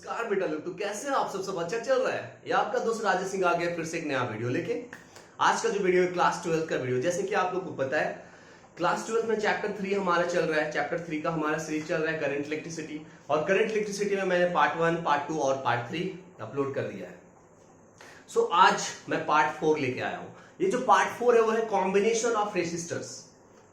नमस्कार बेटा लोग, तो कैसे हैं आप सब अच्छा चल रहा है। ये आपका दोस्त राजेश सिंह आ गया फिर से एक नया वीडियो लेके। आज का जो वीडियो है क्लास 12 का वीडियो। जैसे कि आप लोग को पता है क्लास 12 में चैप्टर 3 हमारा चल रहा है। चैप्टर 3 का हमारा सीरीज चल रहा है करंट इलेक्ट्रिसिटी, और करंट इलेक्ट्रिसिटी में मैंने पार्ट 1, पार्ट 2 और पार्ट 3 अपलोड कर दिया है। सो आज मैं पार्ट 4 लेके आया हूं। ये जो पार्ट 4 है वो है combination of resistors.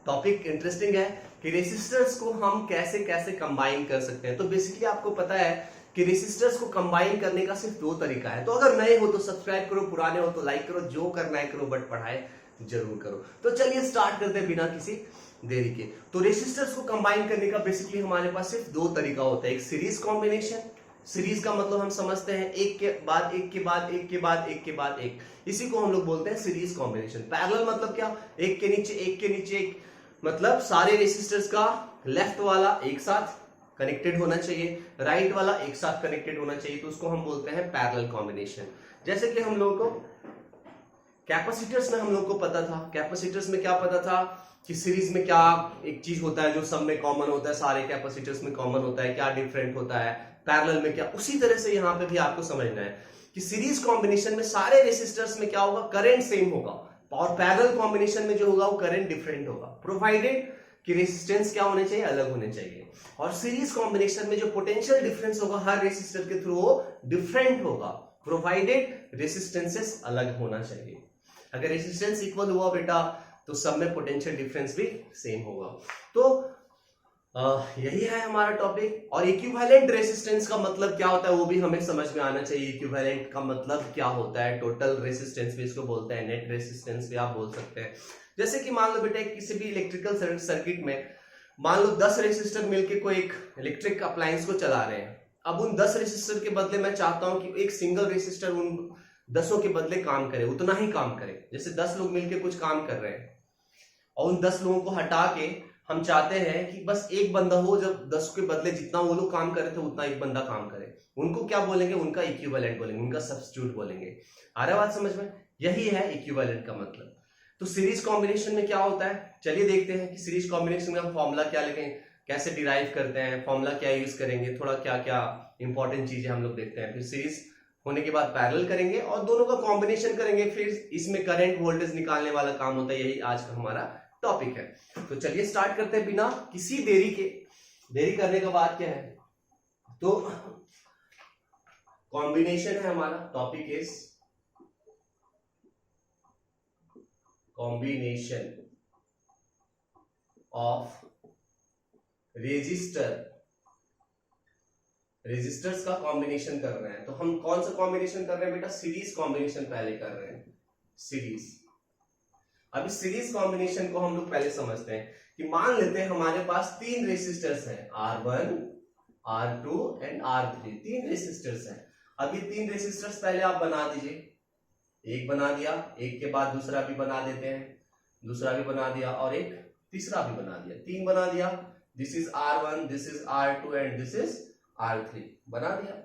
Topic interesting है कि रेसिस्टर्स को हम कैसे कैसे कंबाइन कर सकते हैं। तो बेसिकली आपको पता है कि रेसिस्टर्स को कंबाइन करने का सिर्फ 2 तरीका है। तो अगर नए हो तो सब्सक्राइब करो, पुराने हो तो लाइक करो, जो करना है करो, बट पढ़ाई जरूर करो। तो चलिए स्टार्ट करते हैं बिना किसी देरी के। तो रेसिस्टर्स को कंबाइन करने का बेसिकली हमारे पास सिर्फ 2 तरीका होता है। एक सीरीज कॉम्बिनेशन। सीरीज का मतलब हम समझते हैं एक के बाद एक के बाद एक के बाद एक के बाद एक, इसी को हम लोग बोलते हैं सीरीज कॉम्बिनेशन। पैरेलल मतलब क्या, एक के नीचे एक, मतलब सारे रेसिस्टर्स का लेफ्ट वाला एक साथ कनेक्टेड होना चाहिए, राइट वाला एक साथ कनेक्टेड होना चाहिए, तो उसको हम बोलते हैं पैरेलल कॉम्बिनेशन। जैसे कि हम लोगों को कैपेसिटर्स में हम लोग को पता था, कैपेसिटर्स में क्या पता था कि सीरीज में क्या एक चीज होता है जो सब में कॉमन होता है, सारे कैपेसिटर्स में कॉमन होता है, क्या डिफरेंट होता है, पैरेलल में क्या। उसी तरह से यहां पे भी आपको समझना है कि सीरीज कॉम्बिनेशन में सारे रेसिस्टर्स में क्या होगा, करंट सेम होगा, और पैरेलल कॉम्बिनेशन में जो होगा वो करंट डिफरेंट होगा, प्रोवाइडेड कि रेजिस्टेंस क्या होने चाहिए, अलग होने चाहिए। और सीरीज कॉम्बिनेशन में जो पोटेंशियल डिफरेंस होगा हर रेसिस्टर के थ्रू वो डिफरेंट होगा, प्रोवाइडेड रेसिस्टेंसेस अलग होना चाहिए। अगर रेसिस्टेंस इक्वल हुआ बेटा तो सब में पोटेंशियल डिफरेंस भी सेम होगा। तो यही है हमारा टॉपिक। और इक्विवेलेंट रेसिस्टेंस का मतलब क्या होता है वो भी हमें समझ में आना चाहिए। इक्विवेलेंट का मतलब क्या होता है, टोटल रेसिस्टेंस भी इसको बोलते हैं, नेट रेसिस्टेंस भी आप बोल सकते हैं। जैसे कि मान लो बेटा किसी भी इलेक्ट्रिकल सर्किट में मान लो 10 रेसिस्टर मिलके कोई एक इलेक्ट्रिक अप्लायंस को चला रहे हैं। अब उन 10 रेसिस्टर के बदले मैं चाहता हूं कि एक सिंगल रेसिस्टर उन 10 के बदले काम करे, उतना ही काम करे। जैसे 10 लोग मिलके कुछ काम कर रहे हैं और उन 10 लोगों को हटा के हम चाहते हैं कि बस एक बंदा हो, जब 10 के बदले जितना वो लोग काम करे थे उतना एक बंदा काम करे। उनको क्या बोलेंगे, उनका इक्विवेलेंट बोलेंगे, उनका सब्स्टिट्यूट बोलेंगे। आ रहा बात समझ में, यही है इक्विवेलेंट का मतलब। तो सीरीज कॉम्बिनेशन में क्या होता है, चलिए देखते हैं कि सीरीज कॉम्बिनेशन में हम फॉर्मूला क्या लिखें, कैसे डिराइव करते हैं, फॉर्मूला क्या यूज करेंगे, थोड़ा क्या क्या इंपॉर्टेंट चीजें हम लोग देखते हैं। फिर सीरीज होने के बाद पैरेलल करेंगे और दोनों का कॉम्बिनेशन करेंगे, फिर इसमें करंट वोल्टेज निकालने वाला काम होता है। यही आज का हमारा टॉपिक है। तो चलिए स्टार्ट करते हैं बिना किसी देरी के। देरी करने का बात क्या है, तो कॉम्बिनेशन है हमारा topic is combination of resistors का कॉम्बिनेशन कर रहे हैं। तो हम कौन सा कॉम्बिनेशन कर रहे हैं बेटा, सीरीज कॉम्बिनेशन पहले कर रहे हैं, सीरीज। अभी सीरीज कॉम्बिनेशन को हम लोग पहले समझते हैं कि मान लेते हैं हमारे पास 3 रेसिस्टर्स हैं, R1, R2 and R3। 3 resistors हैं। अब ये 3 रेसिस्टर्स पहले आप बना दीजिए। एक बना दिया, एक के बाद दूसरा भी बना देते हैं, दूसरा भी बना दिया और एक तीसरा भी बना दिया, 3 बना दिया। This is R1, this is R2 and this is R3 बना दिया।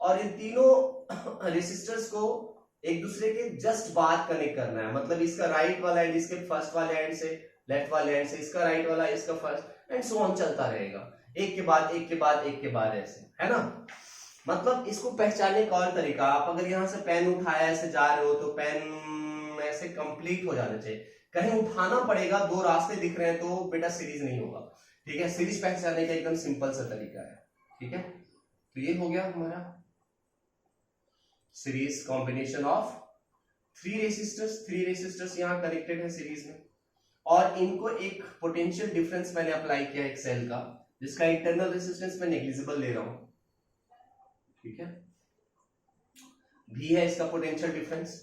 और इन तीनों रेसिस्टर्स को एक दूसरे के जस्ट बाद कनेक्ट करना है। मतलब इसका राइट वाला एंड इसके फर्स्ट वाले एंड से, लेफ्ट वाले एंड से इसका राइट वाला, इसका फर्स्ट, एंड सो ऑन चलता रहेगा, एक के बाद एक के बाद एक के बाद, ऐसे है ना। मतलब इसको पहचानने का और तरीका, आप अगर यहां से पेन उठाया ऐसे जा रहे हो तो पेन ऐसे कंप्लीट हो जाना चाहिए। कहीं उठाना पड़ेगा, 2 रास्ते दिख रहे हैं तो बेटा सीरीज नहीं होगा। ठीक है, सीरीज पहचानने का एकदम सिंपल सा तरीका है। ठीक है, तो ये हो गया हमारा सीरीज कॉम्बिनेशन ऑफ 3 रेसिस्टर्स यहां कनेक्टेड है सीरीज में, और इनको एक पोटेंशियल डिफरेंस मैंने अप्लाई किया एक सेल का, जिसका इंटरनल रेसिस्टेंस मैं नेग्लिजिबल ले रहा हूं। ठीक है, भी है इसका पोटेंशियल डिफरेंस।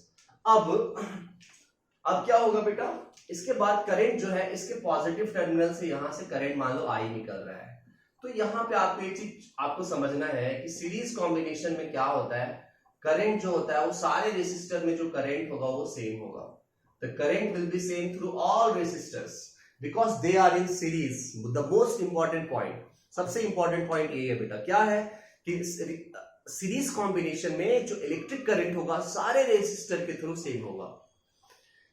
अब क्या होगा बेटा, इसके बाद करंट जो है इसके पॉजिटिव टर्मिनल से यहां से करंट मान लो आई निकल रहा है। तो यहां पे आपको एक चीज आपको समझना है कि सीरीज कॉम्बिनेशन में क्या होता है, करंट जो होता है वो सारे रेसिस्टर में जो करंट होगा वो सेम होगा। The current will be same through all resistors because they are in series. The most important point, सबसे इंपॉर्टेंट पॉइंट ये है बेटा, क्या है कि सीरीज कॉम्बिनेशन में जो इलेक्ट्रिक करंट होगा सारे रेसिस्टर के थ्रू सेम होगा,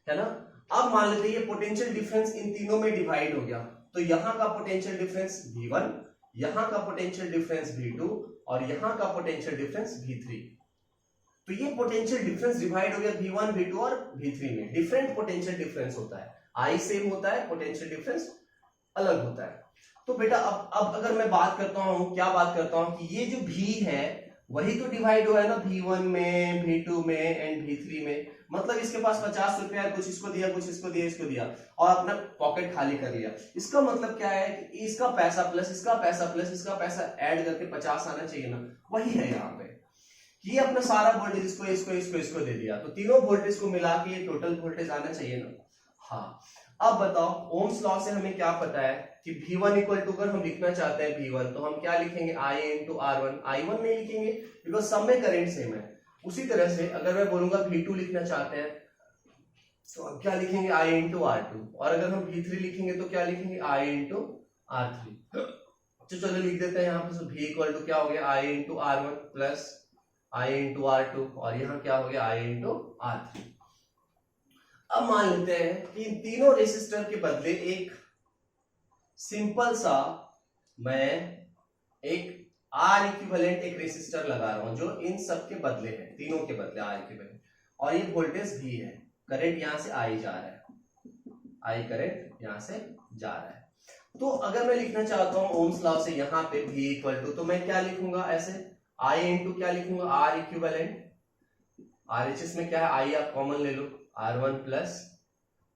है ना। अब मान लेते हैं ये पोटेंशियल डिफरेंस इन तीनों में डिवाइड हो गया, तो यहां का पोटेंशियल डिफरेंस V1, यहां का पोटेंशियल डिफरेंस V2 और यहां का पोटेंशियल डिफरेंस V3। तो ये पोटेंशियल डिफरेंस डिवाइड हो गया V1 V2 और V3 में। डिफरेंट पोटेंशियल डिफरेंस होता है, I सेम होता है, पोटेंशियल डिफरेंस अलग होता है। तो बेटा अब अगर मैं बात करता हूं, क्या बात करता हूं कि ये जो V है वही तो डिवाइड हुआ है ना V1 में, V2 में एंड V3 में। मतलब इसके पास 50 रुपया, कुछ इसको दिया, कुछ इसको दिया, इसको दिया और अपना पॉकेट खाली कर लिया। इसका मतलब क्या है कि इसका पैसा प्लस इसका पैसा प्लस इसका पैसा ऐड करके 50 आना चाहिए ना, वही है यहाँ पे। ये अपना सारा वोल्टेज इसको इसको इसको इसको दे दिया, तो तीनों वोल्टेज को मिला के ये टोटल वोल्टेज आना चाहिए ना। हाँ, अब बताओ ओम्स लॉ से हमें क्या पता है कि V1 इक्वल टू, अगर हम लिखना चाहते हैं V1 तो हम क्या लिखेंगे, I इंटू R1। I1 नहीं लिखेंगे बिकॉज सब में करंट सेम है। उसी तरह से अगर मैं बोलूंगा V2 लिखना चाहते हैं तो अब क्या लिखेंगे, I इंटू R2। और अगर हम V3 लिखेंगे तो क्या लिखेंगे, I इंटू R3। तो चलो लिख देते हैं यहाँ पे। V इक्वल टू क्या हो गया, I into R1 plus I into R2 और यहाँ क्या हो गया, I इंटू R3। अब मान लेते हैं कि इन तीनों रेसिस्टर के बदले एक सिंपल सा मैं एक R इक्विवेलेंट एक रेसिस्टर लगा रहा हूं जो इन सब के बदले है, तीनों के बदले R इक्विवेलेंट। और ये वोल्टेज V है, करंट यहां से I जा रहा है, I करंट यहां से जा रहा है। तो अगर मैं लिखना चाहता हूं ओम्स लॉ से यहाँ पे V इक्वल टू, तो मैं क्या लिखूंगा ऐसे, I इंटू क्या लिखूंगा, R इक्विवेलेंट। RHS में क्या है, I आप कॉमन ले लो, R1 plus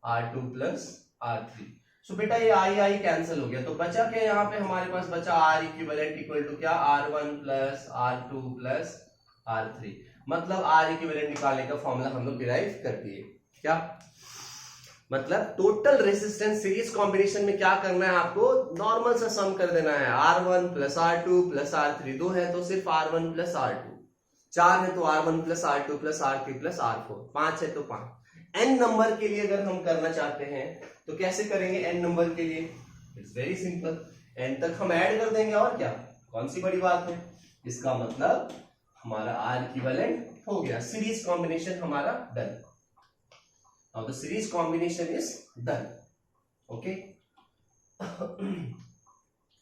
R2 plus R3। सो बेटा ये I कैंसिल हो गया, तो बचा क्या यहाँ पे हमारे पास, बचा R इक्विवेलेंट इक्वल टू क्या, R1 plus R2 plus R3। मतलब R इक्विवेलेंट निकालने का फॉर्मूला हम लोग डिराइव कर दिए। क्या मतलब, टोटल रेजिस्टेंस सीरीज कॉम्बिनेशन में क्या करना है आपको, नॉर्मल सा सम कर देना है। R1 plus R2 plus R3, 2 है तो सिर्फ R1 प्लस R2, 4 है तो R1 plus R2 plus R3 plus R4, 5 है तो 5। n नंबर के लिए अगर हम करना चाहते हैं तो कैसे करेंगे, n नंबर के लिए इट्स वेरी सिंपल, n तक हम ऐड कर देंगे और क्या, कौन सी बड़ी बात है। इसका मतलब हमारा R इक्विवेलेंट हो गया, सीरीज कॉम्बिनेशन हमारा done. Now the series combination is done. Okay,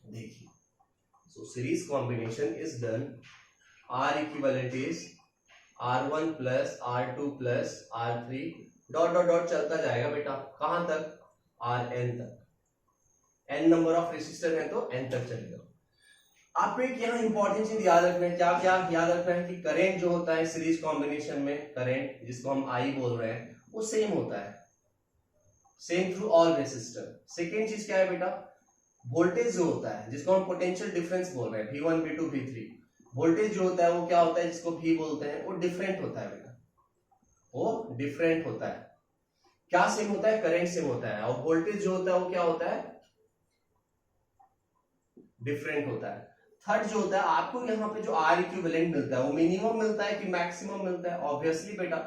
देखिए, so series combination is done. R equivalent is R1 plus R2 plus R3 dot dot dot चलता जाएगा बेटा, कहां तक, Rn तक। n नंबर ऑफ रेसिस्टर है तो n तक चलेगा। आपको एक यहाँ इंपॉर्टेंट चीज याद रखना है, क्या क्या याद रखना है कि करंट जो होता है सीरीज कॉम्बिनेशन में, करंट जिसको हम I बोल रहे हैं वो सेम होता है, same through all resistor. Second चीज क्या है बेटा, वोल्टेज जो होता है जिसको हम पोटेंशियल डिफरेंस बोल रहे हैं, V1 V2 V3, वोल्टेज जो होता है वो क्या होता है, जिसको V बोलते हैं, वो डिफरेंट होता है बेटा, वो डिफरेंट होता है। क्या सेम होता है, करंट सेम होता है, और वोल्टेज जो होता है वो क्या होता है, डिफरेंट होता है। थर्ड जो होता है, आपको यहाँ पे जो R इक्विवेलेंट मिलता है वो मिनिमम मिलता है कि मैक्सिमम मिलता है। ऑब्वियसली बेटा,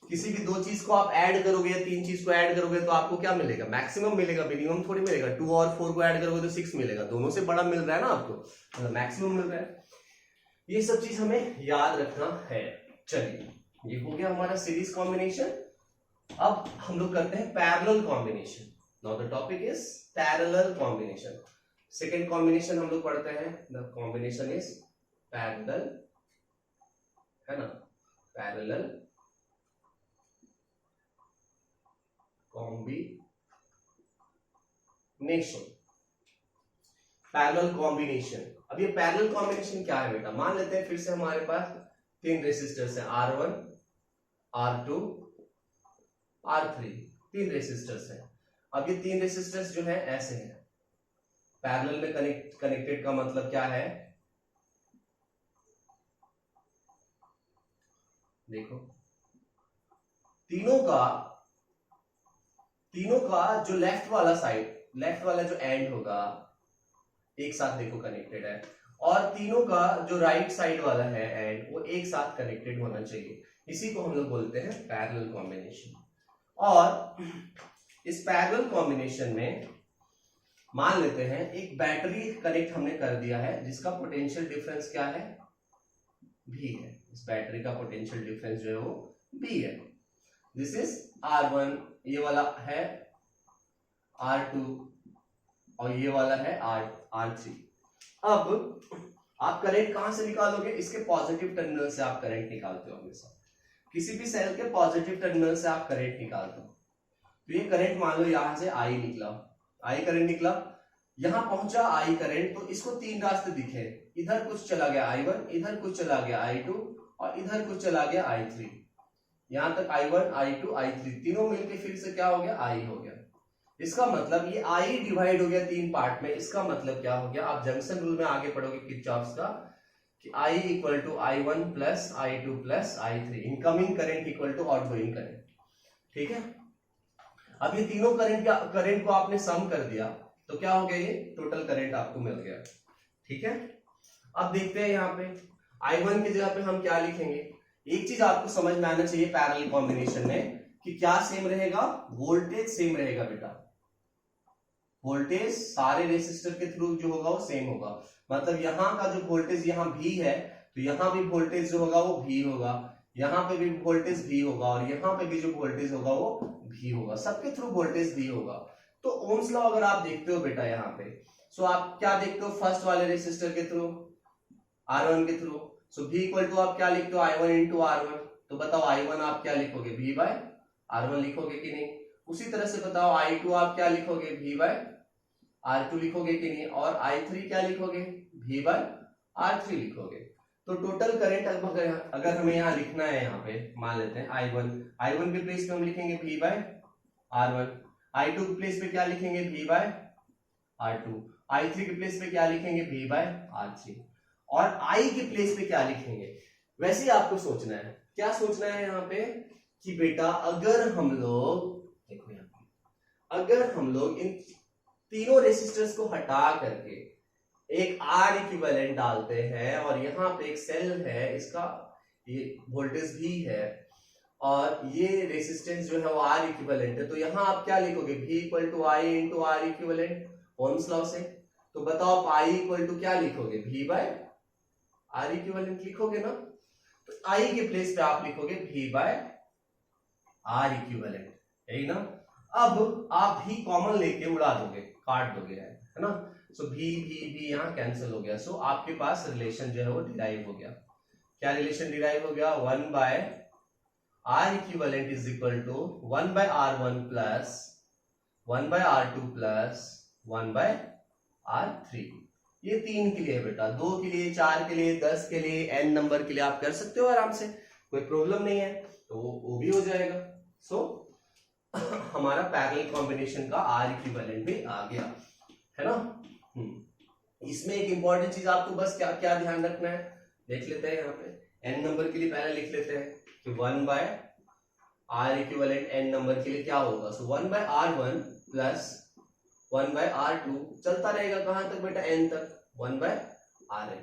किसी भी दो चीज को आप ऐड करोगे या तीन चीज को ऐड करोगे तो आपको क्या मिलेगा, मैक्सिमम मिलेगा, मिनिमम थोड़ी मिलेगा। 2 और 4 को ऐड करोगे तो 6 मिलेगा, दोनों से बड़ा मिल रहा है ना आपको, मैक्सिमम मिल रहा है। ये सब चीज हमें याद रखना है। चलिए, ये हो गया हमारा सीरीज कॉम्बिनेशन। अब हम लोग करते हैं parallel combination. Now the topic is parallel combination. Second combination हम लोग पढ़ते हैं, द कॉम्बिनेशन इज पैरेलल, है ना, पैरेलल कॉम्बिनेशन, पैरेलल कॉम्बिनेशन। अब ये पैरेलल कॉम्बिनेशन क्या है बेटा, मान लेते हैं फिर से हमारे पास तीन रेसिस्टर्स हैं, R1 R2 R3, तीन रेसिस्टर्स हैं। अब ये तीन रेसिस्टर्स जो है ऐसे हैं, पैरेलल में कनेक्टेड का मतलब क्या है, देखो तीनों का जो लेफ्ट वाला साइड, लेफ्ट वाला जो एंड होगा एक साथ देखो कनेक्टेड है, और तीनों का जो राइट साइड वाला है एंड वो एक साथ कनेक्टेड होना चाहिए। इसी को हम लोग बोलते हैं पैरेलल कॉम्बिनेशन। और इस पैरेलल कॉम्बिनेशन में मान लेते हैं एक बैटरी कनेक्ट हमने कर दिया है जिसका पोटेंशियल डिफरेंस क्या है, V है। इस बैटरी का पोटेंशियल डिफरेंस जो है वो V है। दिस इज R1, ये वाला है R2 और ये वाला है R3। अब आप करंट कहां से निकालोगे, इसके पॉजिटिव टर्मिनल से आप करंट निकालते हो हमेशा, किसी भी सेल के पॉजिटिव टर्मिनल से आप करंट निकालते हो। तो ये करंट मान लो यहां से आई निकला, आई करंट निकला, यहां पहुंचा आई करंट, तो इसको तीन रास्ते दिखे, इधर कुछ चला गया I1, इधर कुछ चला गया I2 और इधर कुछ चला गया I3। यहां तक I1 I2 I3 तीनों मिलके फिर से क्या हो गया, I हो गया। इसका मतलब ये I डिवाइड हो गया तीन पार्ट में। इसका मतलब क्या हो गया, आप जंक्शन रूल में आगे पढ़ोगे किरचॉफ्स का कि I equal to I1 plus I2 plus I3, incoming current equal to outgoing current. ठीक है, अब ये तीनों करंट को आपने सम कर दिया तो क्या हो गया, ये टोटल करंट आपको मिल गया। ठीक है, अब देखते हैं यहाँ पे I1 की जगह पे हम क्या लिखेंगे। एक चीज आपको समझ में आना चाहिए पैरेलल कॉम्बिनेशन में कि क्या सेम रहेगा, वोल्टेज सेम रहेगा बेटा। वोल्टेज सारे रेसिस्टर के थ्रू जो होगा वो सेम होगा। मतलब यहाँ का जो वोल्टेज यहाँ V है तो यहाँ भी वोल्टेज जो होगा वो V होगा, यहाँ पे भी वोल्टेज V होगा और यहाँ पे भी जो वोल्टेज होगा वो V होगा, सबके थ्रू वोल्टेज V होगा। तो ओम्स लॉ अगर आप देखते हो बेटा यहाँ पे, सो आप क्या देखते हो, फर्स्ट वाले रेसिस्टर के थ्रू R1 के through, so V equal to आप क्या लिखते हो, I1 इंटू R1। तो बताओ I1 आप क्या लिखोगे, V बाय R1 लिखोगे कि नहीं। उसी तरह से बताओ I2 आप क्या लिखोगे, V बाय R2 लिखोगे कि नहीं, और I3 क्या लिखोगे, V बाय R3 लिखोगे। तो टोटल करंट अगर हमें यहाँ लिखना है, यहाँ पे मान लेते हैं I1 के प्लेस पे हम लिखेंगे V बाय R1, I2 के प्लेस पे क्या लिखेंगे, V बाय R2, I3 के प्लेस पे क्या लिखेंगे, V बाय R3, और I के प्लेस पे क्या लिखेंगे। वैसे ही आपको सोचना है, क्या सोचना है यहाँ पे कि बेटा अगर हम लोग देखो यहाँ पे, अगर हम लोग इन तीनों रेसिस्टर्स को हटा करके एक R इक्विवेलेंट डालते हैं और यहाँ पे एक सेल है, इसका ये वोल्टेज भी है और ये रेसिस्टेंस जो है वो R इक्विवेलेंट है, तो यहाँ आप क्या लिखोगे, V equal to I into R equivalent Ohm's law से। तो बताओ आप I इक्वल टू क्या लिखोगे, V बाय R इक्विवेलेंट लिखोगे ना। तो I के प्लेस पे आप लिखोगे V बाय R इक्विवेलेंट, यही ना। अब आप भी कॉमन लेके उड़ा दोगे, काट दोगे, है ना। सो भी यहाँ कैंसिल हो गया। सो आपके पास रिलेशन जो है वो डिराइव हो गया। क्या रिलेशन डिराइव हो गया, 1 by R equivalent is equal to 1 by R1 plus 1 by R2 plus 1 by R3। ये 3 के लिए बेटा, 2 के लिए, 4 के लिए, 10 के लिए, n नंबर के लिए आप कर सकते हो आराम से, कोई प्रॉब्लम नहीं है, तो वो भी हो जाएगा। सो हमारा पैरेलल कॉम्बिनेशन का R इक्विवेलेंट भी आ गया, है ना। इसमें एक इंपॉर्टेंट चीज आपको बस क्या क्या ध्यान रखना है, देख लेते हैं यहाँ पे। n नंबर के लिए पहले लिख लेते हैं कि 1 by R equivalent n number के लिए क्या होगा, सो 1 by R1 plus 1 by R2 चलता रहेगा कहां तक बेटा, n तक, 1 बाय Rn,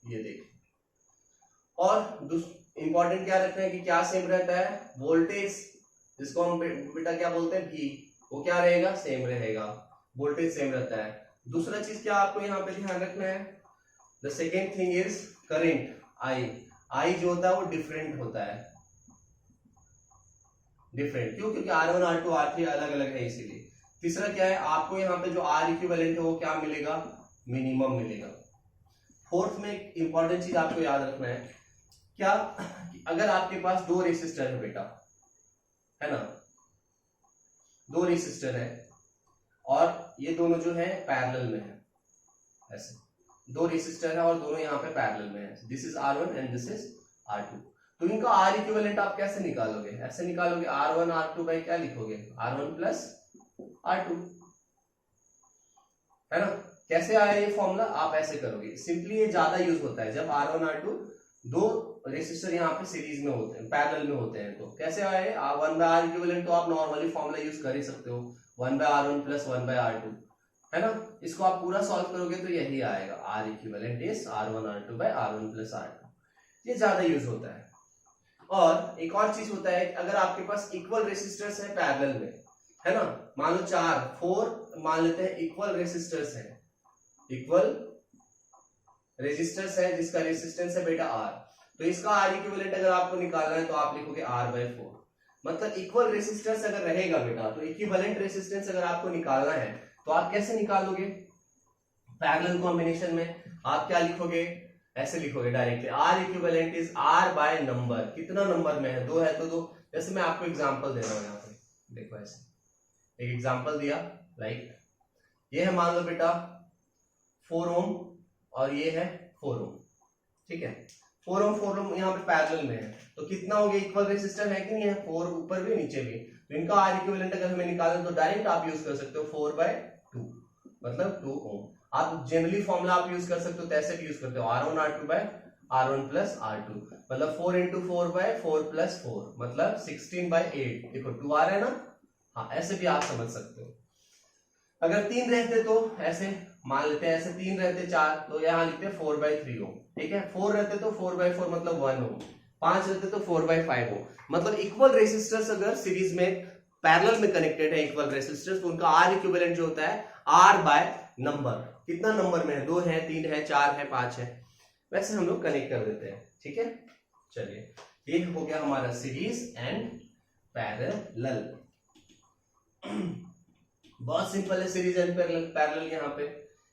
ये देखिए। और इंपॉर्टेंट क्या रखना है कि क्या सेम रहता है, वोल्टेज जिसको हम बेटा क्या बोलते हैं V, वो क्या रहेगा, सेम रहेगा, वोल्टेज सेम रहता है। दूसरा चीज क्या आपको यहाँ पे ध्यान रखना है, the second thing is current I जो होता है वो डिफरेंट होता है, डिफरेंट क्यों, क्योंकि R1 R2 R3 अलग अलग है इसीलिए। तीसरा क्या है, आपको यहाँ पे जो R इक्विवेलेंट है वो क्या मिलेगा, मिनिमम मिलेगा। फोर्थ में एक इंपॉर्टेंट चीज आपको याद रखना है, क्या, अगर आपके पास 2 रेसिस्टर है बेटा, है ना, 2 रेसिस्टर है और ये दोनों जो है पैरेलल में है, ऐसे 2 रेसिस्टर है और दोनों यहाँ पे पैरेलल में है, this is R1 and this is R2। तो इनका R इक्विवेलेंट आप कैसे निकालोगे, ऐसे निकालोगे, R1 R2 बाई क्या लिखोगे, R1 प्लस R2, है ना। कैसे आया ये फॉर्मूला, आप ऐसे करोगे, सिंपली ये ज्यादा यूज होता है जब R1 R2 2 रेसिस्टर यहाँ पे सीरीज में होते हैं, पैरेलल में होते हैं। तो कैसे आया, 1 बाय R इक्विवेलेंट तो आप नॉर्मली फॉर्मूला यूज कर ही सकते हो, 1 by R1 plus 1 by R2, है ना। इसको आप पूरा सॉल्व करोगे तो यही आएगा, R equivalent is R1 R2 by R1 plus R2, ये ज्यादा यूज होता है। और एक और चीज होता है, अगर आपके पास इक्वल रेसिस्टर्स है पैरेलल में, है ना, मान लो 4 मान लेते हैं इक्वल रेसिस्टर्स है, इक्वल रेजिस्टेंस है जिसका रेजिस्टेंस है बेटा R, तो इसका R इक्विवेलेंट अगर आपको निकालना है तो आप लिखोगे R बाय 4। मतलब इक्वल रेजिस्टेंस अगर रहेगा बेटा, तो इक्विवेलेंट रेजिस्टेंस अगर आपको निकालना है तो आप कैसे निकालोगे, पैरेलल कॉम्बिनेशन में आप क्या लिखोगे, ऐसे लिखोगे directly, R equivalent is R by number, कितना नंबर में है, 2 है तो 2। जैसे मैं आपको एग्जांपल दे रहा हूं यहाँ पे, देखो ऐसे एक एग्जांपल दिया, लाइक ये है मान लो बेटा 4 ओम और ये है 4 ओम, ठीक है। 4 ओम यहाँ पे पैरेलल में है, तो कितना हो गया, इक्वल रेसिस्टर है कि नहीं है, 4 ऊपर भी नीचे भी, तो इनका आर इक्विवेलेंट अगर हमें निकालना तो डायरेक्ट आप यूज कर सकते हो 4/2, मतलब 2 ओम। आप जनरली फॉर्मूला आप यूज कर सकते हो, तो ऐसे भी यूज करते हो R1 R2 by R1 plus R2, मतलब 4 इंटू 4/4 प्लस 4, मतलब 16/8, देखो 2 आ रहा है ना, हाँ ऐसे भी आप समझ सकते हो। अगर 3 रहते तो ऐसे मान लेते हैं, ऐसे 3 रहते 4, तो यहाँ लिखते हैं 4/3 ओम, ठीक है। 4 रहते तो 4/4 मतलब 1 ओम, 5 रहते तो 4/5 ओम, मतलब इक्वल रेसिस्टर्स अगर सीरीज में पैरेलल में कनेक्टेड है इक्वल रेसिस्टर्स, तो उनका आर इक्विवेलेंट जो होता है आर बाय नंबर, कितना नंबर में है, 2 है, 3 है, 4 है, 5 है, वैसे हम लोग कनेक्ट कर देते हैं, ठीक है। चलिए ये हो गया हमारा सीरीज एंड पैरेलल। बहुत सिंपल है सीरीज एंड पैरेलल। यहाँ पे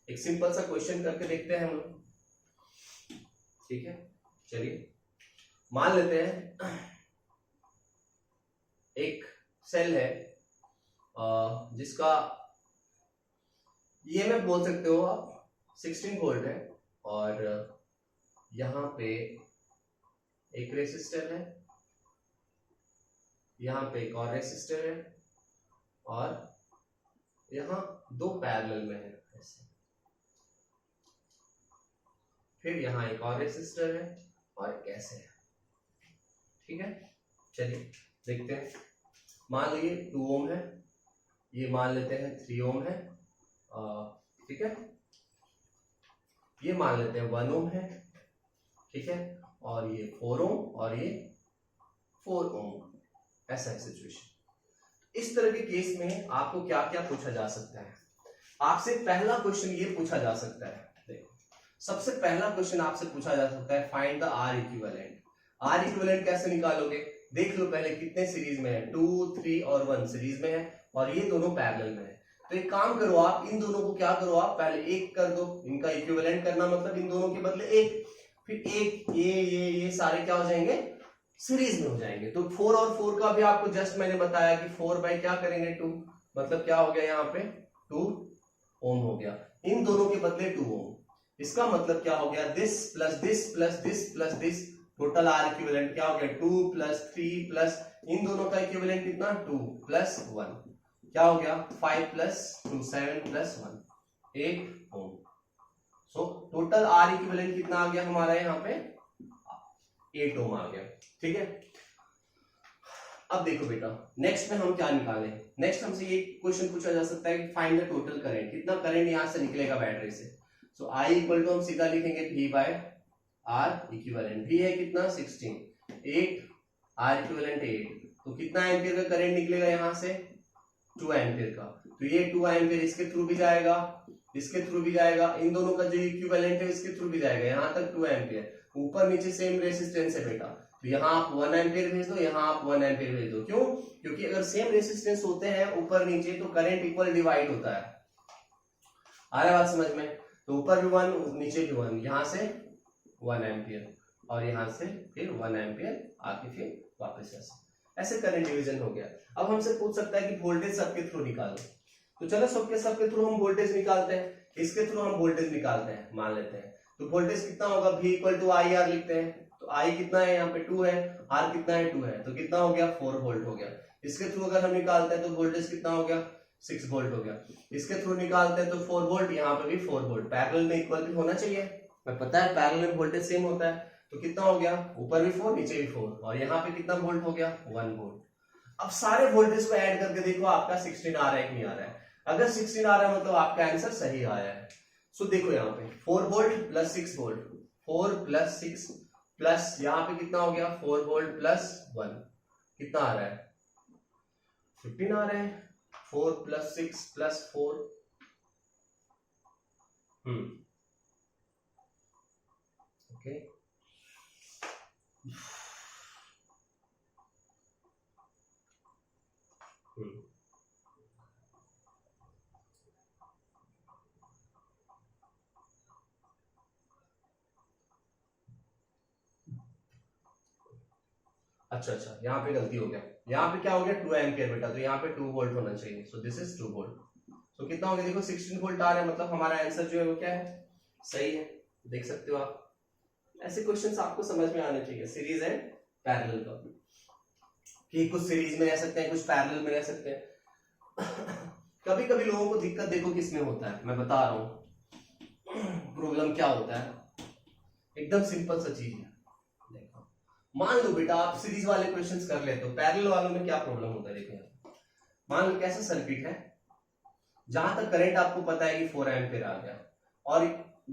एक सिंपल सा क्वेश्चन करके देखते हैं हम लोग, ठीक है। चलिए मान लेते हैं एक सेल है जिसका ये मैं बोल सकते हो आप 16 वोल्ट है, और यहाँ पे एक रेसिस्टर है, यहाँ पे एक और रेसिस्टर है, और यहाँ 2 पैरेलल में है ऐसे, फिर यहाँ एक और रेसिस्टर है और कैसे है, ठीक है। चलिए देखते हैं, मान लीजिए 2 ओम है, ये मान लेते हैं 3 ओम है, ठीक है। ये मान लेते हैं 1 ओम है, ठीक है, और ये 4 ओम और ये 4 ओम, ऐसा है सिचुएशन। इस तरह के केस में आपको क्या क्या पूछा जा सकता है, आपसे पहला क्वेश्चन ये पूछा जा सकता है, देखो सबसे पहला क्वेश्चन आपसे पूछा जा सकता है find the R equivalent. R equivalent कैसे निकालोगे, देख लो पहले कितने सीरीज में है, 2, 3 और 1 सीरीज में है, और ये दोनों पैरेलल में है। तो एक काम करो आप, इन दोनों को क्या करो आप, पहले एक कर दो, इनका इक्विवेलेंट करना मतलब इन दोनों के बदले एक, फिर एक, ये सारे क्या हो जाएंगे, सीरीज में हो जाएंगे। तो 4 और 4 का भी आपको जस्ट मैंने बताया कि 4 बाई क्या करेंगे 2, मतलब क्या हो गया यहाँ पे 2 ओम हो गया, इन दोनों के बदले 2 ओम। इसका मतलब क्या हो गया, this plus this plus this plus this, total R equivalent क्या हो गया 2 प्लस 3 प्लस इन दोनों का इक्विवेलेंट कितना 2 प्लस 1, क्या हो गया 5 plus 2 7 plus 1 8 ohm. So total R equivalent कितना आ गया हमारा यहाँ पे 8 ओम आ गया, ठीक है। अब देखो बेटा नेक्स्ट में हम क्या निकालें, नेक्स्ट हमसे ये क्वेश्चन पूछा जा सकता है कि फाइंड द टोटल करंट, कितना करंट यहां से निकलेगा बैटरी से। सो आई इक्वल टू हम सीधा लिखेंगे V by R equivalent, V है कितना 16, 8 आर इक्विवेलेंट 8, तो कितना एम्पियर का करंट निकलेगा यहां से 2 एम्पियर का, तो ये 2 एम्पियर इसके थ्रू भी जाएगा, इसके थ्रू भी जाएगा, इन दोनों का जो इक्विवेलेंट है इसके थ्रू भी जाएगा, यहां तक 2 एम्पियर, ऊपर नीचे सेम रेसिस्टेंस है बेटा, तो यहाँ आप 1 एम्पियर भेज दो, यहाँ आप 1 एम्पियर भेज दो, क्यों, क्योंकि अगर सेम रेसिस्टेंस होते हैं ऊपर नीचे तो करंट इक्वल डिवाइड होता है, आ रहा है बात समझ में, तो ऊपर भी 1 नीचे भी 1, यहाँ से 1 एम्पियर और यहाँ से फिर 1 एम्पियर आके फिर वापस ऐसे करंट डिवीजन हो गया। अब हमसे पूछ सकता है कि वोल्टेज सबके थ्रू निकालो, तो चलो सबके थ्रू हम वोल्टेज निकालते हैं, इसके थ्रू हम वोल्टेज निकालते हैं, मान लेते हैं, तो वोल्टेज कितना होगा V equal to I R लिखते हैं, तो I कितना है यहाँ पे 2 है, R कितना है 2 है, तो कितना हो गया 4 वोल्ट हो गया। इसके थ्रू अगर हम निकालते हैं तो वोल्टेज कितना हो गया 6 वोल्ट हो गया, इसके थ्रू निकालते हैं तो 4 वोल्ट, यहाँ पे भी 4 वोल्ट, पैरेलल में इक्वल भी होना चाहिए, मैं पता है पैरेलल में वोल्टेज सेम होता है, तो कितना हो गया ऊपर भी 4 नीचे भी 4, और यहाँ पे कितना वोल्ट हो गया 1 वोल्ट। अब सारे वोल्टेज को ऐड करके देखो आपका 16 आ रहा है कि नहीं आ रहा है, अगर 16 आ रहा है मतलब आपका आंसर सही आया है। सो देखो यहाँ पे 4 volt plus 6 volt, 4 plus 6 plus यहाँ पे कितना हो गया 4 वोल्ट प्लस 1, कितना आ रहा है 15 आ रहा है, 4 प्लस 6 प्लस 4, ओके अच्छा अच्छा, यहाँ पे गलती हो गया, यहाँ पे क्या हो गया 2 एम्पियर बेटा, तो यहाँ पे 2 वोल्ट होना चाहिए, सो दिस इज 2 वोल्ट। तो कितना हो गया देखो 16 वोल्ट आ रहा है, मतलब हमारा आंसर जो है वो क्या है, सही है। देख सकते हो आप, ऐसे क्वेश्चंस आपको समझ में आने चाहिए सीरीज एंड पैरेलल का, कि कुछ सीरीज में रह सकते हैं, कुछ पैरेलल में रह सकते हैं। कभी कभी लोगों को दिक्कत देखो किसमें होता है, मैं बता रहा हूं प्रॉब्लम क्या होता है, एकदम सिंपल सा चीज है। देखो मान लो बेटा आप सीरीज वाले क्वेश्चंस कर लेते हो, पैरेलल वालों में क्या प्रॉब्लम होता है, देखो मान लो कैसा सर्किट है, जहां तक करंट आपको पता है कि 4 एम्पियर आ गया, और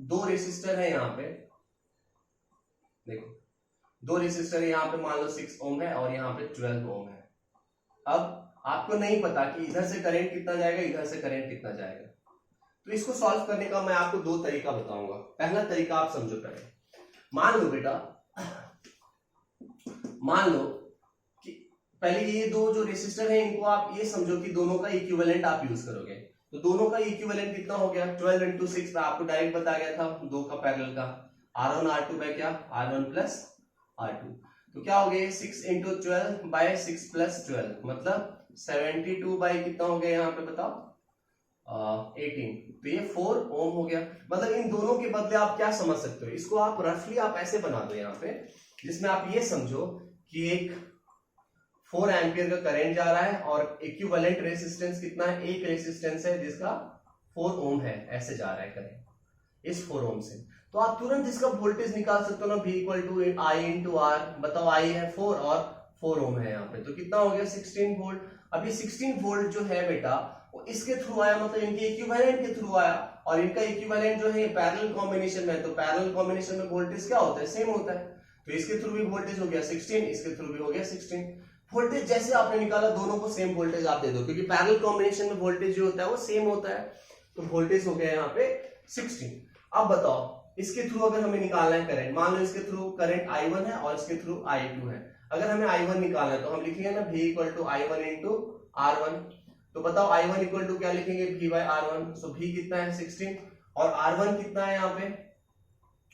2 रेसिस्टर है यहाँ पे, देखो 2 रेसिस्टर है यहाँ पे, मान लो 6 ओम है और यहाँ पे 12 ओम है। अब आपको नहीं पता कि इधर से करंट कितना जाएगा, इधर से करंट कितना जाएगा, तो इसको सॉल्व करने का मैं आपको 2 तरीका बताऊंगा। पहला तरीका आप समझो पहले, मान लो बेटा, मान लो कि पहले ये 2 जो रेसिस्टर है इनको आप ये समझो कि दोनों का इक्विवेलेंट आप यूज करोगे, तो दोनों का इक्विवेलेंट कितना हो गया 12 into 6, पे आपको डायरेक्ट बताया गया था 2 का पैरेलल का, R1 R2 बाय क्या R1 प्लस R2, तो क्या हो गया 6 into 12 बाय 6 प्लस 12, मतलब 72 बाय कितना हो गया यहाँ पे बताओ 18, तो ये 4 ओम हो गया। मतलब इन दोनों के बदले आप क्या समझ सकते हो, इसको आप रफली आप ऐसे बना दो यहाँ पे, जिसमें आप ये समझो कि एक 4 एम्पियर का करंट जा रहा है और इक्विवेलेंट रेजिस्टेंस कितना है, एक रेजिस्टेंस है जिसका 4 ओम है, ऐसे जा रहा है करंट इस 4 ओम से, तो आप तुरंत इसका वोल्टेज निकाल सकते हो ना, V equal to I into R, बताओ I है 4 और 4 ओम है यहाँ पे, तो कितना हो गया 16 वोल्ट। अभी 16 वोल्ट जो है बेटा वो इसके थ्रू आया, मतलब इनके इक्विवेलेंट के थ्रू आया, और इनका इक्विवेलेंट जो है पैरेलल कॉम्बिनेशन में, तो पैरेलल कॉम्बिनेशन में वोल्टेज क्या होता है, सेम होता है, तो इसके थ्रू भी वोल्टेज हो गया 16, इसके थ्रू भी हो गया 16। वोल्टेज जैसे आपने निकाला दोनों को सेम वोल्टेज आप दे दो, क्योंकि पैरेलल कॉम्बिनेशन में वोल्टेज जो होता है वो सेम होता है, तो वोल्टेज हो गया यहाँ पे 16। अब बताओ इसके थ्रू अगर हमें निकालना है करंट, मान लो इसके थ्रू करंट I1 है और इसके थ्रू I2 है, अगर हमें I1 निकालना है तो हम लिखेंगे ना V equal to I1 into R1, तो बताओ I1 इक्वल टू क्या लिखेंगे V बाय R1, सो V कितना है 16 और R1 कितना है यहाँ पे,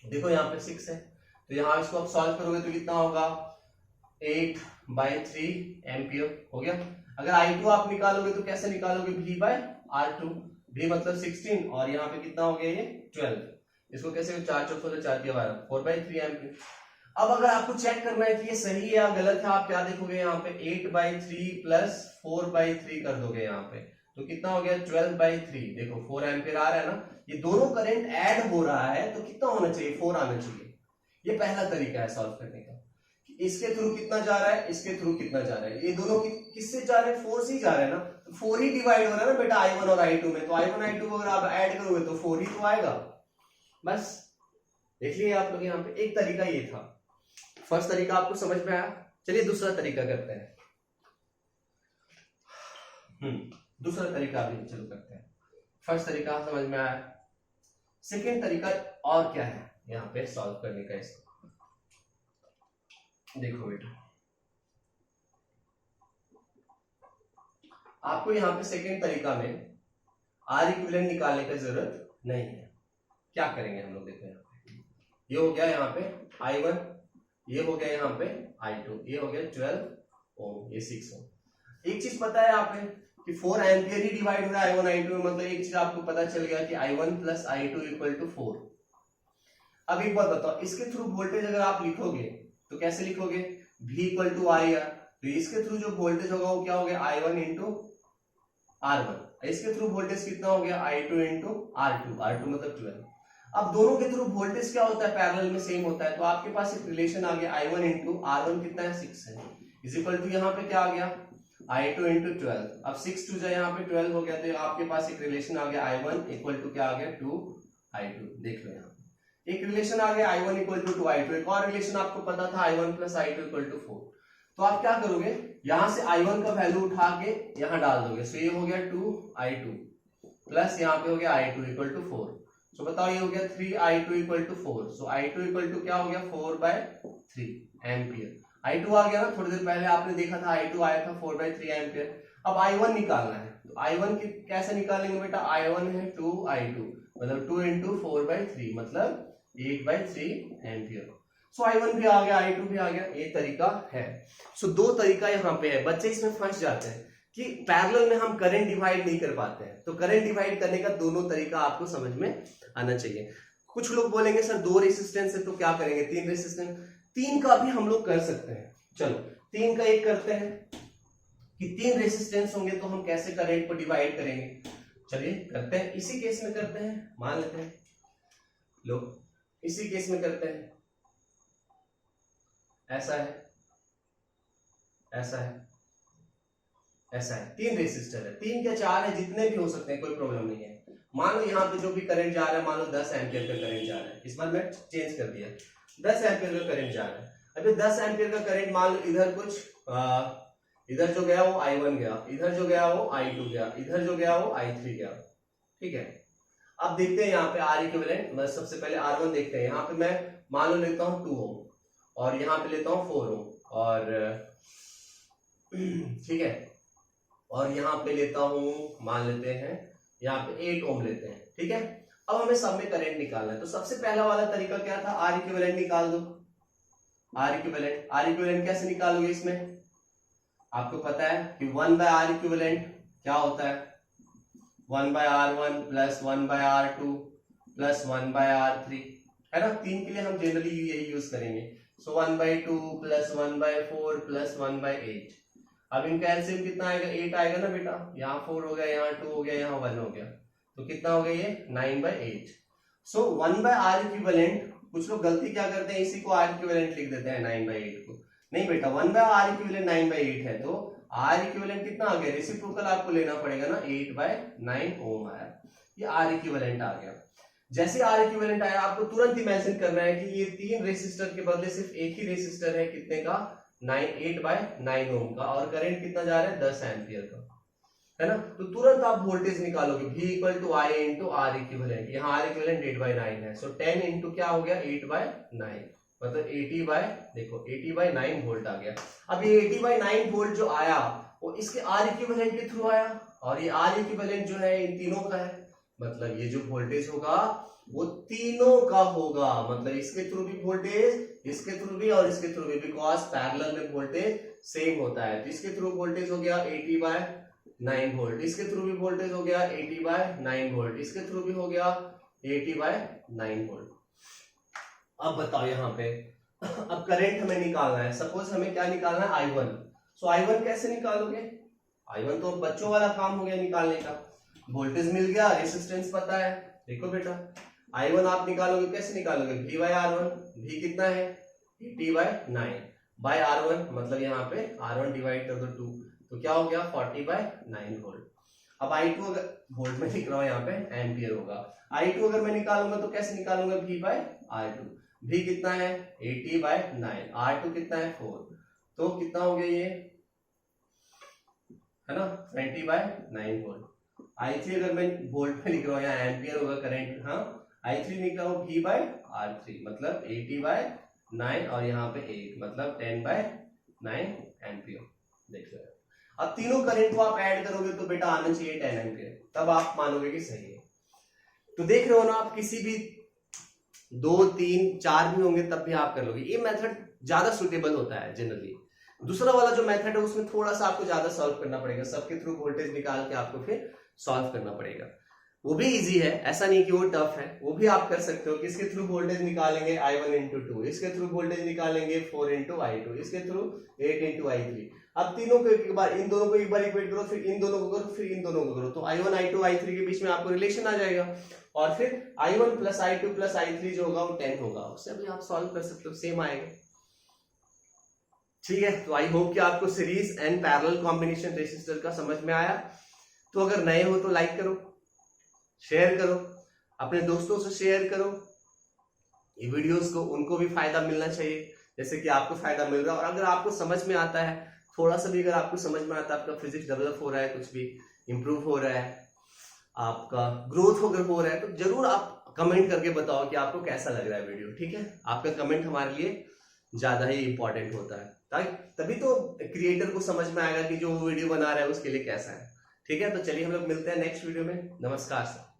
देखो यहाँ पे 6 है, तो यहाँ इसको आप सॉल्व करोगे तो कितना होगा 8/3 एम्पियर हो गया। अगर I2 आप निकालोगे तो कैसे निकालोगे, V बाय R2, V मतलब 16 और यहाँ पे कितना हो गया ये 12, इसको कैसे 4 चौक 4 के 12 4/3 एम्पियर। अब अगर आपको चेक करना है कि ये सही है या गलत है, आप क्या देखोगे यहाँ पे 8/3 प्लस 4/3 कर दोगे यहाँ पे, तो कितना हो गया 12/3, देखो 4 एम्पियर आ रहा है ना, ये दोनों करंट ऐड हो रहा है तो कितना होना चाहिए 4 आना चाहिए। ये पहला तरीका है सॉल्व करने का, कि इसके थ्रू कितना जा रहा है, इसके थ्रू कितना जा रहा है, ये दोनों किससे जा रहे हैं 4 से ही जा रहे हैं ना, तो 4 ही डिवाइड हो रहा है ना बेटा I1 और I2 में, तो I1 I2 को अगर आप ऐड करोगे तो 4 ही तो आएगा। बस देख लिए आप लोग, यहाँ पे एक तरीका ये था, फर्स्ट तरीका आपको समझ में आया। चलिए दूसरा तरीका करते हैं, दूसरा तरीका भी चलो करते हैं। फर्स्ट तरीका समझ में आया, सेकेंड तरीका और क्या है यहाँ पे सॉल्व करने का, इसको देखो बेटा, आपको यहाँ पे सेकेंड तरीका में आर इक्विवेलेंट निकालने की जरूरत नहीं है। क्या करेंगे हम लोग, देखो यहाँ पे ये हो गया यहाँ पे I1, ये हो गया यहाँ पे I2, ये हो गया 12 ओम, ये 6 ओम। एक चीज पता है यहाँ पे कि 4 एम्पियर ही डिवाइड हो रहा है I1 I2 में, मतलब एक चीज आपको पता चल गया कि I1 plus I2 equal to 4। अब एक बात बताओ, इसके थ्रू वोल्टेज अगर आप लिखोगे तो कैसे लिखोगे, V equal to I R, तो इसके थ्रू जो वोल्टेज होगा वो क्या हो गया I1 इंटू R1, इसके थ्रू वोल्टेज कितना हो गया I2 इंटू R2, R2 मतलब 12। अब दोनों के थ्रू वोल्टेज क्या होता है पैरेलल में सेम होता है, तो आपके पास एक रिलेशन आ गया I1 इंटू R1 कितना है 6 है, इज इक्वल टू यहाँ पे क्या आ गया I2 इंटू 12। अब 6 टू यहाँ पे 12 हो गया, तो आपके पास एक रिलेशन आ गया I1 इक्वल टू क्या आ गया 2I2। देख लो यहाँ एक रिलेशन आ गया I1 इक्वल टू 2I2, एक और रिलेशन आपको पता था I1 plus I2 equal to 4। तो आप क्या करोगे, यहां से I1 का वैल्यू उठा के यहां डाल दोगे, सो ये हो गया 2I2 प्लस यहाँ पे हो गया I2 इक्वल टू 4, सो बताओ ये हो गया 3I2 equal to 4, so I2 equal to क्या हो गया 4/3 एम्पियर। I2 आ गया ना, थोड़ी देर पहले आपने देखा था I2 आया था 4/3 एम्पियर। अब I1 निकालना है, तो I1 की कैसे निकालेंगे बेटा, I1 है 2I2 मतलब 2 इंटू 4/3 मतलब 8/3 एम्पियर। सो I1 भी आ गया, I2 भी आ गया, ये तरीका है। सो दो तरीका यहाँ पे है। बच्चे इसमें फंस जाते हैं कि पैरेलल में हम करंट डिवाइड नहीं कर पाते हैं, तो करंट डिवाइड करने का दोनों तरीका आपको समझ में आना चाहिए। कुछ लोग बोलेंगे सर 2 रेसिस्टेंस है तो क्या करेंगे, 3 रेसिस्टेंस, 3 का भी हम लोग कर सकते हैं। चलो 3 का एक करते हैं कि 3 रेसिस्टेंस होंगे तो हम कैसे करंट को डिवाइड करेंगे। चलिए करते हैं, इसी केस में करते हैं, मान लेते हैं, लो इसी केस में करते हैं। ऐसा है, ऐसा है, ऐसा है, 3 रेसिस्टर है, 3 या 4 है, जितने भी हो सकते हैं, कोई प्रॉब्लम नहीं है। मान लो यहाँ पे जो भी करंट जा रहा है, मान लो 10 एम्पियर का करंट जा रहा है, इस बार मैं चेंज कर दिया, 10 एम्पियर का करंट जा रहा है। अभी 10 एम्पियर का करंट मान लो इधर कुछ इधर जो गया वो I1 गया, इधर जो गया वो I2 गया, इधर जो गया वो I3 गया, ठीक है। अब देखते हैं यहाँ पे R इक्विवेलेंट, मैं सबसे पहले R1 देखते हैं। यहाँ पे मैं मान लो लेता हूँ 2 ओम और यहाँ पे लेता हूँ 4 ओम और ठीक है, और यहाँ पे लेता हूँ, मान लेते हैं यहाँ पे 8 ओम लेते हैं, ठीक है। अब हमें सब में करंट निकालना है, तो सबसे पहला वाला तरीका क्या था, R इक्विवेलेंट निकाल दो। R इक्विवेलेंट कैसे निकालोगे, इसमें आपको पता है कि 1/R इक्विवेलेंट क्या होता है, 1/R1 plus 1/R2 plus 1/R3, है ना। 3 के लिए हम जनरली यही यूज करेंगे। सो 1/2 प्लस 1/4 प्लस 1/8। अब इनका एलसीएम कितना आएगा, 8 आएगा ना बेटा, यहाँ 4 हो गया, यहाँ 2 हो गया, यहाँ 1 हो गया, तो कितना हो गया ये 9/8। सो 1/R इक्विवेलेंट, कुछ लोग गलती क्या करते हैं, इसी को R इक्विवेलेंट लिख देते हैं 9/8 को। नहीं बेटा, 1/R इक्विवेलेंट 9/8 है, तो R इक्विवेलेंट कितना आ गया, रेसिप्रोकल आपको लेना पड़ेगा ना, 8/9 ओम आया, ये R इक्विवेलेंट आ गया। जैसे R इक्विवेलेंट आया, आपको तुरंत इमेजिन करना है कि ये 3 रेसिस्टर के बदले सिर्फ एक ही रेसिस्टर है, कितने का, 8/9 ओम का, और करंट कितना जा रहा है, 10 एम्पियर का, है ना। तो तुरंत आप वोल्टेज निकालोगे, V = I × R इक्विवेलेंट, यहाँ R इक्विवेलेंट 8/9 है, सो 10 इंटू क्या हो गया, 8/9, मतलब 80/9 वोल्ट आ गया। अब ये 80/9 वोल्ट जो आया वो इसके R इक्विवेलेंट के थ्रू आया, और ये R इक्विवेलेंट जो है इन तीनों का है, मतलब ये जो वोल्टेज होगा वो तीनों का होगा, मतलब इसके थ्रू भी वोल्टेज, इसके थ्रू भी और इसके थ्रू भी, बिकॉज पैरेलल में वोल्टेज सेम होता है। तो इसके थ्रू वोल्टेज हो गया 80/9 वोल्ट, इसके थ्रू भी वोल्टेज हो गया 80/9 वोल्ट, इसके थ्रू भी हो गया 80/9 वोल्ट। अब बताओ यहाँ पे, अब करंट हमें निकालना है, सपोज हमें क्या निकालना है, I1। सो I1 कैसे निकालोगे, I1 तो बच्चों वाला काम हो गया निकालने का, वोल्टेज मिल गया, रेसिस्टेंस पता है। देखो बेटा, I1 आप निकालोगे, कैसे निकालोगे, V/R1, V कितना है, 80/9 बाय R1, मतलब यहाँ पे R1 डिवाइड कर दो 2, तो क्या हो गया 40/9 वोल्ट। अब I2 अगर वोल्ट में लिख रहा हूं, यहाँ पे एम्पियर होगा। I2 अगर मैं निकालूंगा तो कैसे निकालूंगा, V/R2, V कितना है 80/9, R2 कितना है 4, तो कितना हो गया ये, है ना, 20/9 वोल्ट। I3 अगर मैं वोल्ट में लिख रहा हूँ, यहाँ एम्पियर होगा करंट, हाँ, I3 लिख रहा हूँ V/R3, मतलब 80/9 और यहाँ पे 8, मतलब 10/9 एम्पियर। देख लो, अब तीनों करंट को आप ऐड करोगे तो बेटा आना चाहिए 10 एम्पियर, तब आप मानोगे कि सही है। तो देख रहे हो ना, आप किसी भी 2, 3, 4 भी होंगे तब भी आप कर लोगे। ये मेथड ज्यादा सुटेबल होता है जनरली। दूसरा वाला जो मेथड है उसमें थोड़ा सा आपको ज्यादा सॉल्व करना पड़ेगा, सबके थ्रू वोल्टेज निकाल के आपको फिर सॉल्व करना पड़ेगा। वो भी इजी है, ऐसा नहीं कि वो टफ है, वो भी आप कर सकते हो। किसके थ्रू वोल्टेज निकालेंगे, I1 × 2, इसके थ्रू वोल्टेज निकालेंगे 4 × I2, इसके थ्रू 8 × I3। अब तीनों को एक बार, इन दोनों को एक बार इक्वेट करो, फिर इन दोनों को करो, फिर इन दोनों को करो, तो I1 I2 I3 के बीच में आपको रिलेशन आ जाएगा, और फिर I1 + I2 + I3 जो होगा वो 10 होगा, उससे भी आप सॉल्व कर सकते हो, सेम आएगा। ठीक है, तो आई होप कि आपको series and parallel combination resistor का समझ में आया। तो अगर नए हो तो लाइक करो, शेयर करो, अपने दोस्तों से शेयर करो ये वीडियोस को, उनको भी फायदा मिलना चाहिए जैसे कि आपको फायदा मिल रहा है। और अगर आपको समझ में आता है, थोड़ा सा भी अगर आपको समझ में आता है, आपका फिजिक्स डेवलप हो रहा है, कुछ भी इंप्रूव हो रहा है, आपका ग्रोथ अगर हो रहा है, तो जरूर आप कमेंट करके बताओ कि आपको कैसा लग रहा है वीडियो। ठीक है, आपका कमेंट हमारे लिए ज्यादा ही इंपॉर्टेंट होता है, तभी तो क्रिएटर को समझ में आएगा कि जो वीडियो बना रहा है उसके लिए कैसा है। ठीक है, तो चलिए हम लोग मिलते हैं नेक्स्ट वीडियो में। नमस्कार सर।